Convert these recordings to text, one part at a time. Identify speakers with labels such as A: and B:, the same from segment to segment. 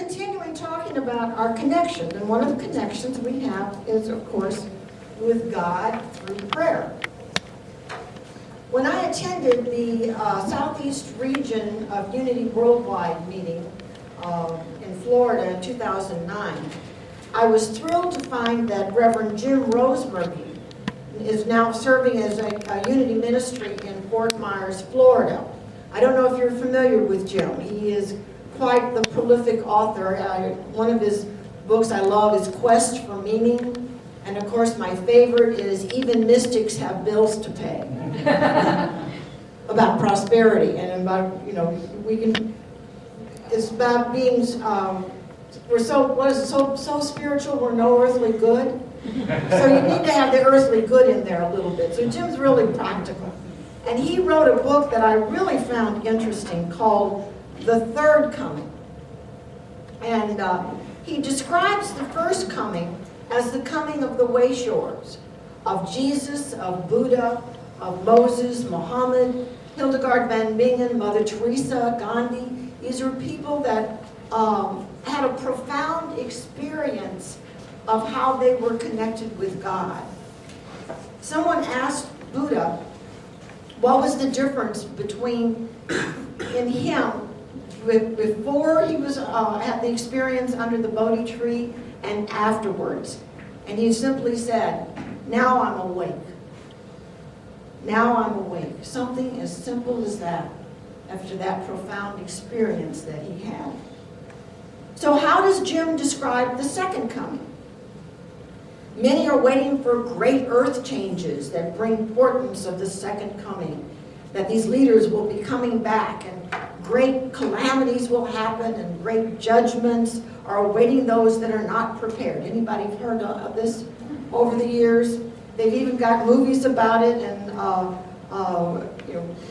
A: continuing talking about our connection, and one of the connections we have is, of course, with God through prayer. When I attended the Southeast Region of Unity Worldwide meeting in Florida in 2009, I was thrilled to find that Reverend Jim Rosemurgy is now serving as a Unity ministry in Fort Myers, Florida. I don't know if you're familiar with Jim. He is quite the prolific author. One of his books I love is Quest for Meaning. And of course, my favorite is Even Mystics Have Bills to Pay. About prosperity and about, it's about being, we're so spiritual, we're no earthly good. So you need to have the earthly good in there a little bit. So Jim's really practical. And he wrote a book that I really found interesting called The Third Coming. And he describes the first coming as the coming of the wayshorers, of Jesus, of Buddha, of Moses, Muhammad, Hildegard von Bingen, Mother Teresa, Gandhi. These are people that had a profound experience of how they were connected with God. Someone asked Buddha what was the difference between in him before he was had the experience under the Bodhi tree and afterwards. And he simply said, now I'm awake. Now I'm awake. Something as simple as that after that profound experience that he had. So how does Jim describe the second coming? Many are waiting for great earth changes that bring importance of the second coming, that these leaders will be coming back and great calamities will happen and great judgments are awaiting those that are not prepared. Anybody heard of this over the years? They've even got movies about it and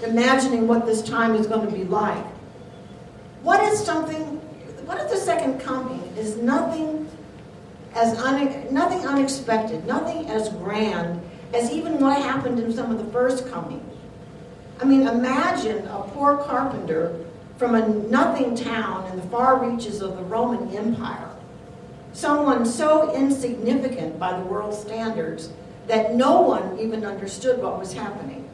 A: imagining what this time is going to be like. What if the second coming is nothing unexpected, nothing as grand as even what happened in some of the first coming. I mean, imagine a poor carpenter from a nothing town in the far reaches of the Roman Empire. Someone so insignificant by the world's standards that no one even understood what was happening.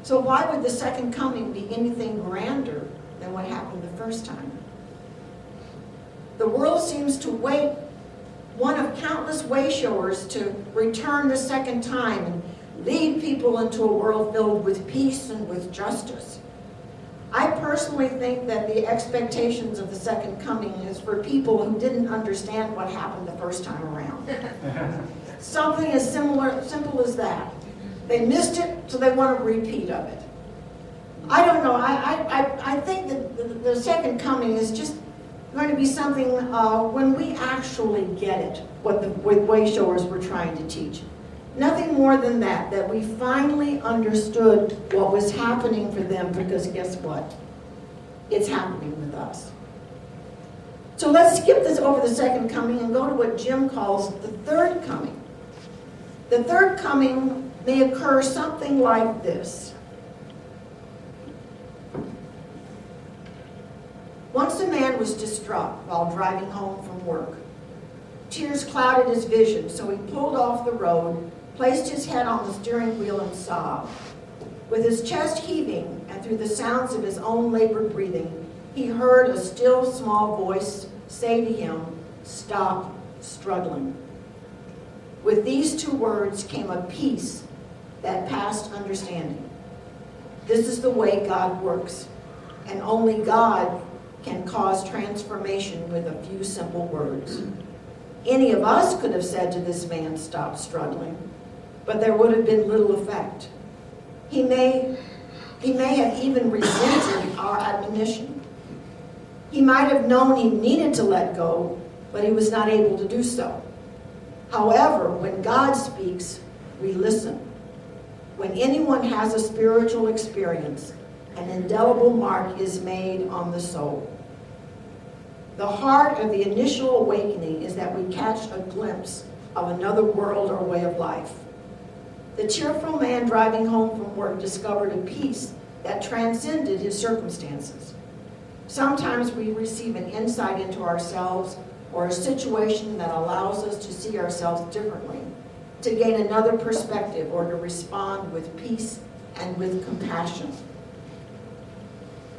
A: So why would the second coming be anything grander than what happened the first time? The world seems to wait one of countless wayshowers to return the second time and lead people into a world filled with peace and with justice. I personally think that the expectations of the second coming is for people who didn't understand what happened the first time around. Something as simple as that. They missed it, so they want a repeat of it. I don't know. I think that the second coming is just going to be something when we actually get it, what the wayshowers were trying to teach. Nothing more than that we finally understood what was happening for them, because guess what? It's happening with us. So let's skip this over the second coming and go to what Jim calls the third coming. The third coming may occur something like this. Once a man was distraught while driving home from work. Tears clouded his vision, so he pulled off the road, placed his head on the steering wheel and sobbed. With his chest heaving and through the sounds of his own labored breathing, he heard a still small voice say to him, "Stop struggling." With these two words came a peace that passed understanding. This is the way God works, and only God can cause transformation with a few simple words. Any of us could have said to this man, "Stop struggling," but there would have been little effect. He may have even resented our admonition. He might have known he needed to let go, but he was not able to do so. However, when God speaks, we listen. When anyone has a spiritual experience, an indelible mark is made on the soul. The heart of the initial awakening is that we catch a glimpse of another world or way of life. The cheerful man driving home from work discovered a peace that transcended his circumstances. Sometimes we receive an insight into ourselves or a situation that allows us to see ourselves differently, to gain another perspective, or to respond with peace and with compassion.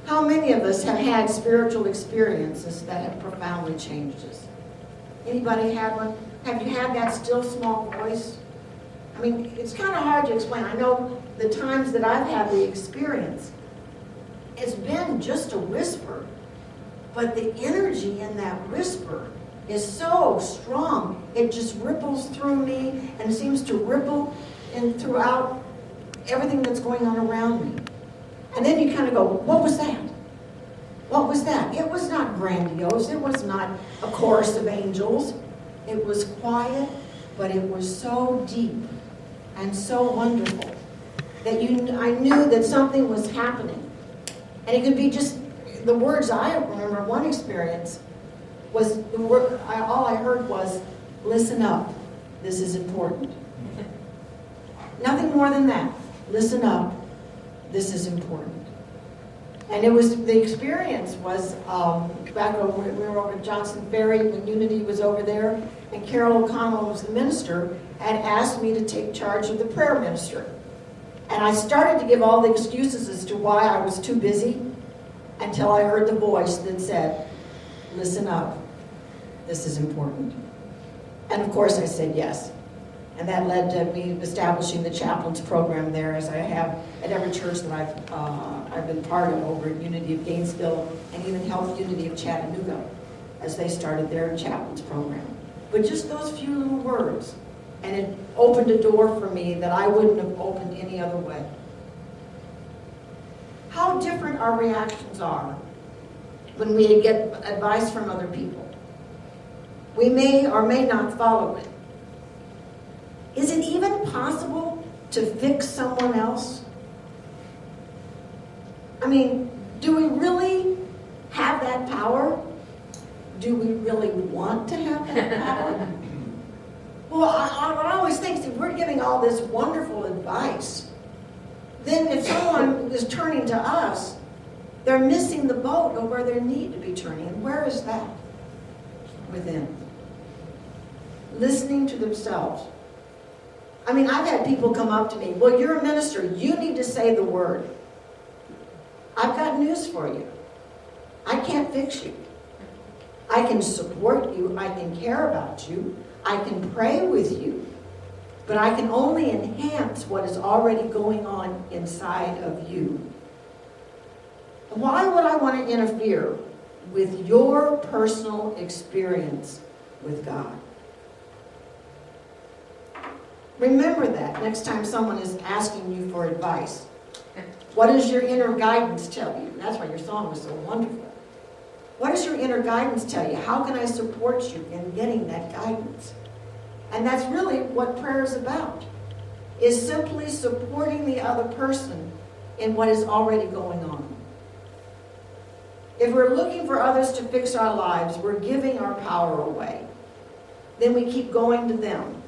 A: How many of us have had spiritual experiences that have profoundly changed us? Anybody had one? Have you had that still small voice? I mean, it's kind of hard to explain. I know the times that I've had the experience, it's been just a whisper, but the energy in that whisper is so strong. It just ripples through me and seems to ripple in throughout everything that's going on around me. And then you kind of go, what was that? What was that? It was not grandiose. It was not a chorus of angels. It was quiet, but it was so deep and so wonderful that I knew that something was happening. And it could be just the words. I remember one experience was the word, all I heard was, listen up, this is important. Nothing more than that. Listen up, this is important. And it was, the experience was back over, we were over at Johnson Ferry when Unity was over there, and Carol O'Connell was the minister, had asked me to take charge of the prayer ministry. And I started to give all the excuses as to why I was too busy until I heard the voice that said, listen up, this is important. And of course I said yes. And that led to me establishing the chaplains program there, as I have at every church that I've been part of over at Unity of Gainesville, and even helped Unity of Chattanooga as they started their chaplains program. But just those few little words, and it opened a door for me that I wouldn't have opened any other way. How different our reactions are when we get advice from other people. We may or may not follow it. Is it even possible to fix someone else? I mean, do we really have that power? Do we really want to have that power? Well, I always think that we're giving all this wonderful advice. Then if someone is turning to us, they're missing the boat of where they need to be turning. And where is that? Within. Listening to themselves. I mean, I've had people come up to me, well, you're a minister, you need to say the word. I've got news for you. I can't fix you. I can support you, I can care about you, I can pray with you, but I can only enhance what is already going on inside of you. Why would I want to interfere with your personal experience with God? Remember that next time someone is asking you for advice. What does your inner guidance tell you? That's why your song was so wonderful. What does your inner guidance tell you? How can I support you in getting that guidance? And that's really what prayer is about, is simply supporting the other person in what is already going on. If we're looking for others to fix our lives, we're giving our power away. Then we keep going to them.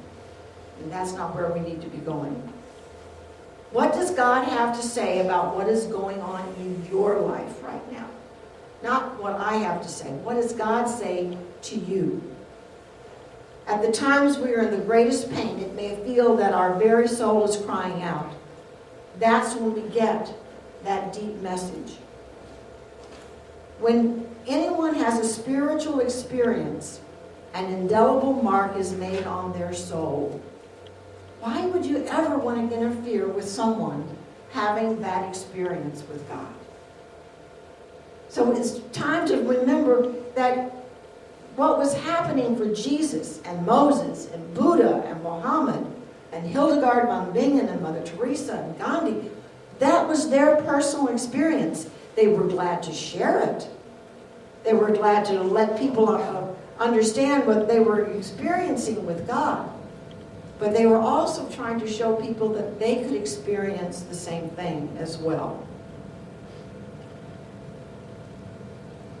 A: And that's not where we need to be going. What does God have to say about what is going on in your life right now? Not what I have to say. What does God say to you? At the times we are in the greatest pain, it may feel that our very soul is crying out. That's when we get that deep message. When anyone has a spiritual experience, an indelible mark is made on their soul. Why would you ever want to interfere with someone having that experience with God? So it's time to remember that what was happening for Jesus and Moses and Buddha and Muhammad and Hildegard von Bingen and Mother Teresa and Gandhi, that was their personal experience. They were glad to share it. They were glad to let people understand what they were experiencing with God. But they were also trying to show people that they could experience the same thing as well.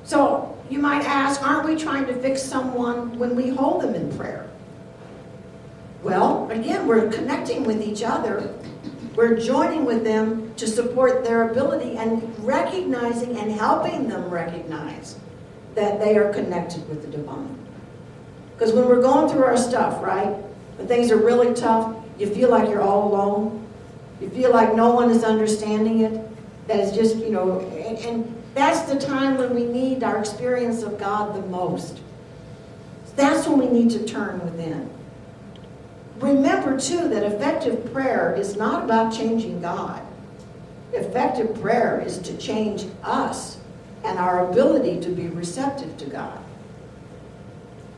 A: So you might ask, aren't we trying to fix someone when we hold them in prayer? Well, again, we're connecting with each other, We're joining with them to support their ability and recognizing and helping them recognize that they are connected with the divine. Because when we're going through our stuff, right, when things are really tough, you feel like you're all alone. You feel like no one is understanding it. That is just, and that's the time when we need our experience of God the most. That's when we need to turn within. Remember, too, that effective prayer is not about changing God. Effective prayer is to change us and our ability to be receptive to God.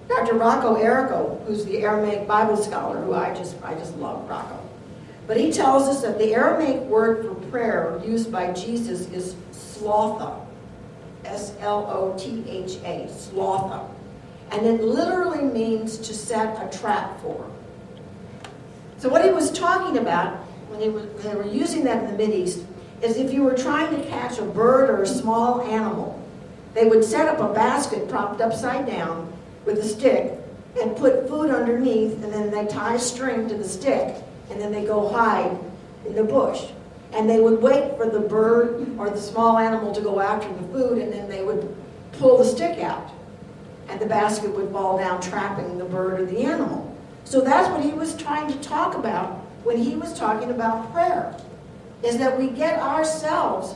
A: Dr. Rocco Errico, who's the Aramaic Bible scholar, who I just love Rocco. But he tells us that the Aramaic word for prayer used by Jesus is slotha, S-L-O-T-H-A, slotha. And it literally means to set a trap for. So what he was talking about, when they were using that in the Mideast, is if you were trying to catch a bird or a small animal, they would set up a basket propped upside down with a stick and put food underneath, and then they tie a string to the stick, and then they go hide in the bush. And they would wait for the bird or the small animal to go after the food, and then they would pull the stick out, and the basket would fall down, trapping the bird or the animal. So that's what he was trying to talk about when he was talking about prayer, is that we get ourselves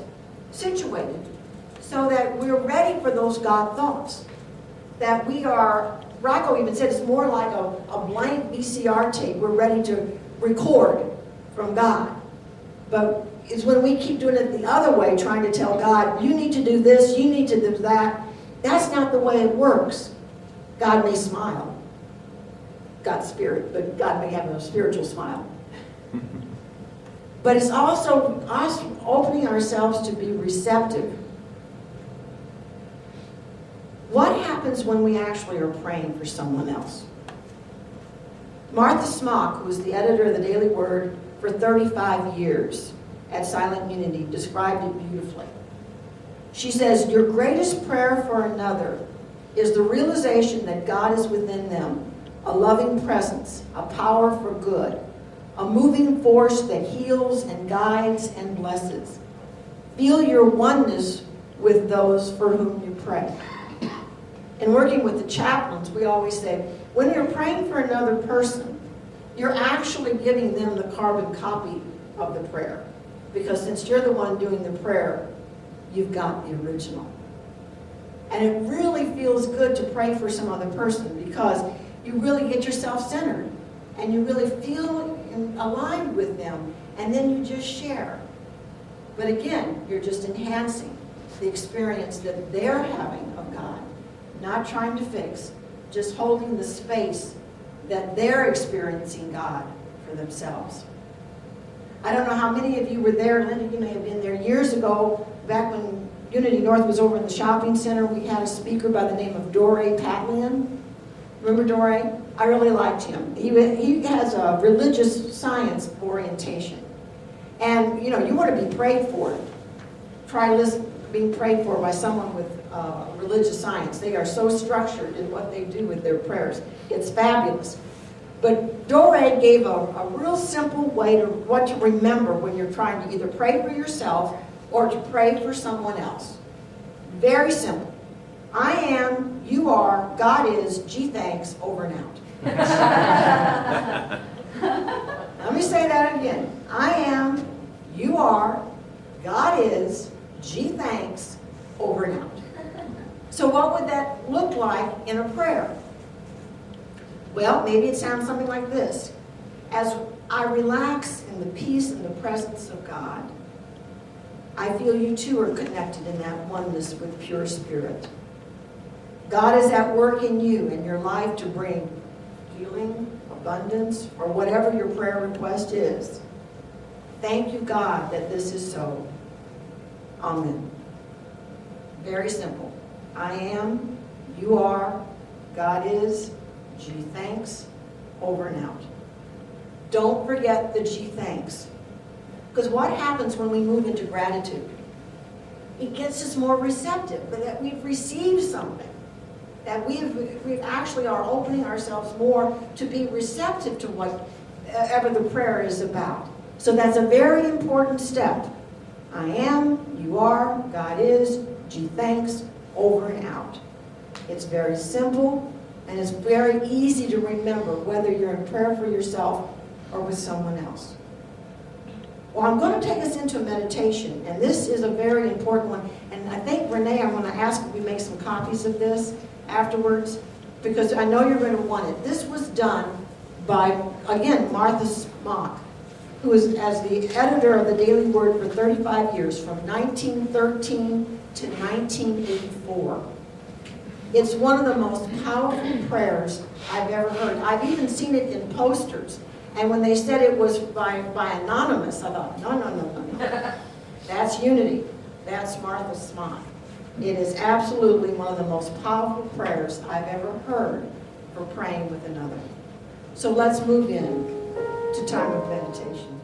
A: situated so that we're ready for those God thoughts. That we are, Rocco even said, it's more like a blank VCR tape. We're ready to record from God. But it's when we keep doing it the other way, trying to tell God, you need to do this, you need to do that. That's not the way it works. God may smile. God's spirit, but God may have a spiritual smile. But it's also us opening ourselves to be receptive. What happens when we actually are praying for someone else? Martha Smock, who was the editor of the Daily Word for 35 years at Silent Unity, described it beautifully. She says, your greatest prayer for another is the realization that God is within them, a loving presence, a power for good, a moving force that heals and guides and blesses. Feel your oneness with those for whom you pray. In working with the chaplains, we always say, when you're praying for another person, you're actually giving them the carbon copy of the prayer. Because since you're the one doing the prayer, you've got the original. And it really feels good to pray for some other person because you really get yourself centered and you really feel aligned with them, and then you just share. But again, you're just enhancing the experience that they're having of God, not trying to fix, just holding the space that they're experiencing God for themselves. I don't know how many of you were there. Linda, you may have been there years ago, back when Unity North was over in the shopping center. We had a speaker by the name of Dore Patlian. Remember Dore? I really liked him. He has a religious science orientation. And, you want to be prayed for. Try being prayed for by someone with religious science. They are so structured in what they do with their prayers. It's fabulous. But Dore gave a real simple way to what to remember when you're trying to either pray for yourself or to pray for someone else. Very simple. I am, you are, God is, gee thanks, over and out. Let me say that again. I am, you are, God is, gee thanks, over and out. So what would that look like in a prayer? Well, maybe it sounds something like this. As I relax in the peace and the presence of God, I feel you too are connected in that oneness with pure spirit. God is at work in you in your life to bring healing, abundance, or whatever your prayer request is. Thank you, God, that this is so. Amen. Very simple. I am, you are, God is, gee thanks, over and out. Don't forget the gee thanks. Because what happens when we move into gratitude? It gets us more receptive, but that we've received something. That we actually are opening ourselves more to be receptive to whatever the prayer is about. So that's a very important step. I am, you are, God is, gee thanks, over and out. It's very simple, and it's very easy to remember whether you're in prayer for yourself or with someone else. Well, I'm going to take us into meditation, and this is a very important one. And I think, Renee, I'm going to ask if we make some copies of this afterwards, because I know you're going to want it. This was done by, again, Martha Smock, who was as the editor of the Daily Word for 35 years, from 1913 to 1984. It's one of the most powerful prayers I've ever heard. I've even seen it in posters. And when they said it was by anonymous, I thought, no. That's unity. That's Martha Smock. It is absolutely one of the most powerful prayers I've ever heard for praying with another. So let's move in to time of meditation.